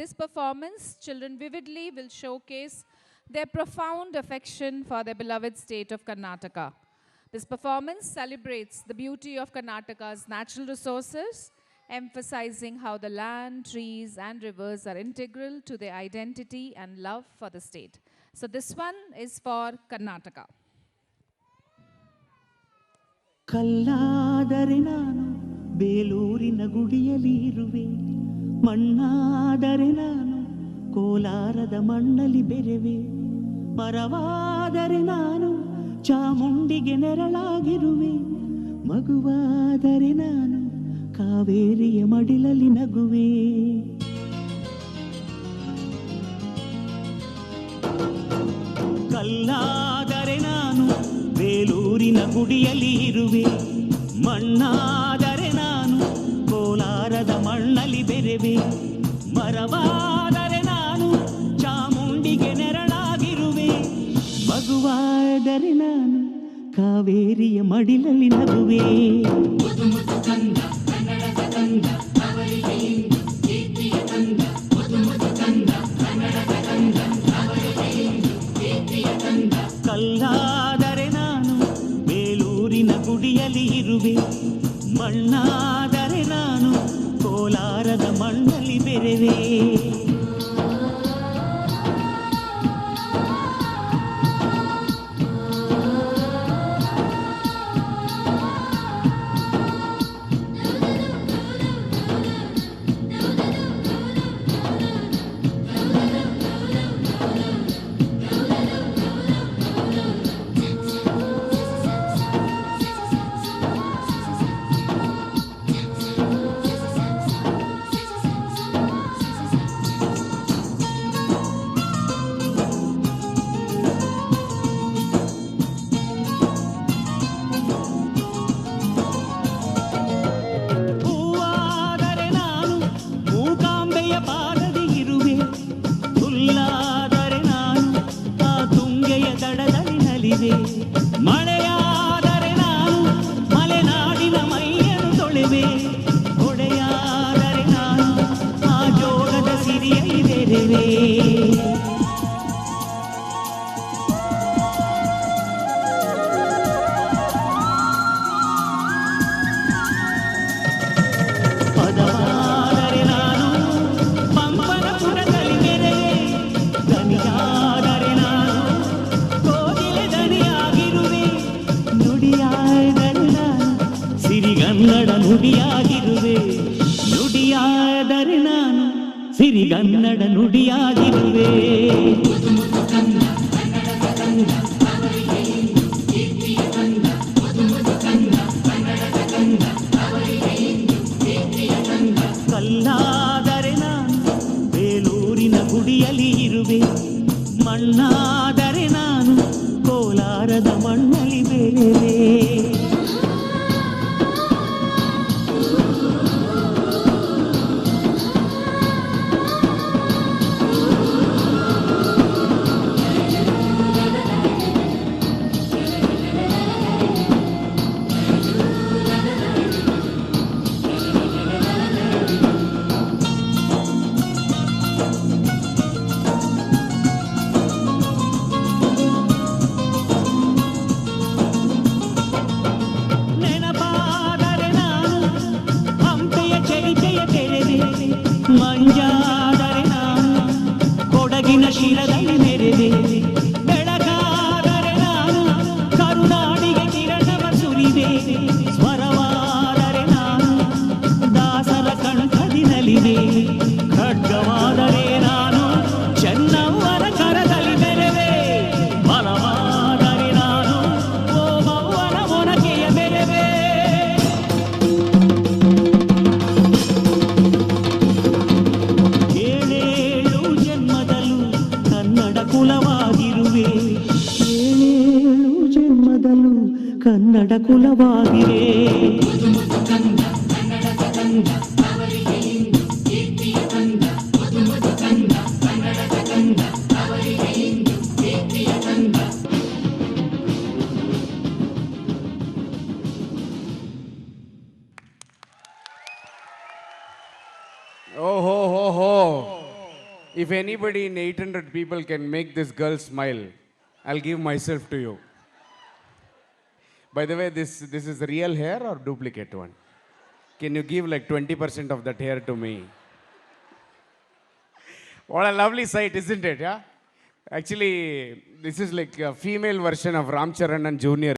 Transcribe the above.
This performance, children vividly will showcase their profound affection for their beloved state of Karnataka. This performance celebrates the beauty of Karnataka's natural resources, emphasizing how the land, trees, and rivers are integral to their identity and love for the state. So this one is for Karnataka. ಕಲ್ಲಾದರೆ ನಾನು ಬೇಲೂರಿನ ಗುಡಿಯಲ್ಲಿ ಇರುವೆ, ಮಣ್ಣಾದರೆ ನಾನು ಕೋಲಾರದ ಮಣ್ಣಲ್ಲಿ ಬೆರೆವೆ, ಮರವಾದರೆ ನಾನು ಚಾಮುಂಡಿಗೆ ನೆರಳಾಗಿರುವೆ, ಮಗುವಾದರೆ ನಾನು ಕಾವೇರಿಯ ಮಡಿಲಲ್ಲಿ ನಗುವೆ. ಕಲ್ಲಾದರೆ ನಾನು ಬೇಲೂರಿನ ಗುಡಿಯಲ್ಲಿ ಇರುವೆ, ಮಣ್ಣಾದರೆ ನಾನು ಕೋಲಾರದ ಮಣ್ಣಲ್ಲಿ ಬೆರೆವೆ, ಮರವಾದರೆ ನಾನು ಚಾಮುಂಡಿಗೆ ನೆರಳಾಗಿರುವೆ, ಮಗುವಾದರೆ ನಾನು ಕಾವೇರಿಯ ಮಡಿಲಲ್ಲಿ ನಗುವೆ. ಕಲ್ಲಾದರೆ ನಾನು ಬೇಲೂರಿನ ಗುಡಿಯಲ್ಲಿ ಇರುವೆ, ಮಣ್ಣಾದರೆ ನಾನು ಕೋಲಾರದ ಮಣ್ಣಲ್ಲಿ ಬೆರೆವೆ. ಮಳೆಯಾದರೆ ನಾನು ಮಲೆನಾಡಿನ ಮೈಯನ್ನು ತೊಳೆವೆ, ಹೊಡೆಯಾದರೆ ನಾನು ಆ ಜೋಗದ ಸಿರಿಯಲ್ಲಿ ಬೆರೆವೆ. ಪದವಾದರೆ ನಾನು ಪಂಪನಪುರದಲ್ಲಿ ಬೆರೆವೆ, ದನಿಯಾದರೆ ನಾನು ಸಿರಿಗನ್ನಡ ನುಡಿಯಾಗಿರುವೆ, ನುಡಿಯಾದರೆ ನಾನು ಸಿರಿಗನ್ನಡ ನುಡಿಯಾಗಿರುವೆ. ಕಲ್ಲಾದರೆ ನಾನು ಬೇಲೂರಿನ ಗುಡಿಯಲ್ಲಿ ಇರುವೆ, ಮಣ್ಣಾದರೆ ನಾನು ಕೋಲಾರದ ಮಣ್ಣಲ್ಲಿ ಬೆರೆವೆ. ಮಂಜಾದರೆ ನಾನು ಕೊಡಗಿನ ಶಿರದಲ್ಲಿ ಮೆರೆದೆ, ಬೆಳಗಾದರೆ ನಾನು ಕರುನಾಡಿಗೆ ಕಿರಣವ ಸುರಿದೆ, ಸ್ವರವಾದರೆ ನಾನು ದಾಸರ ಕಂಠದಿ ನಲಿದೆ, ಖಡ್ಗವಾದರೆ ನಾನು ಚೆನ್ನವ್ವನ ಕರದಲ್ಲಿ ಬೆರೆವೆ, ಬಲವಾದರೆ ನಾನು ಓಬವ್ವನ ಮೊನಕೆಯ ಬೆರೆವೆ. ಕುಲವಾಗಿರುವೆ, ಏಳೇಳು ಜನ್ಮದಲ್ಲೂ ಕನ್ನಡ ಕುಲವಾಗಿವೆ. ಓಹೋ ಹೋ ಹೋ If anybody in 800 people can make this girl smile, I'll give myself to you. By the way, this is the real hair or duplicate one? Can you give like 20% of that hair to me? What a lovely sight, isn't it? Yeah. Actually, this is like a female version of Ram Charan and Junior.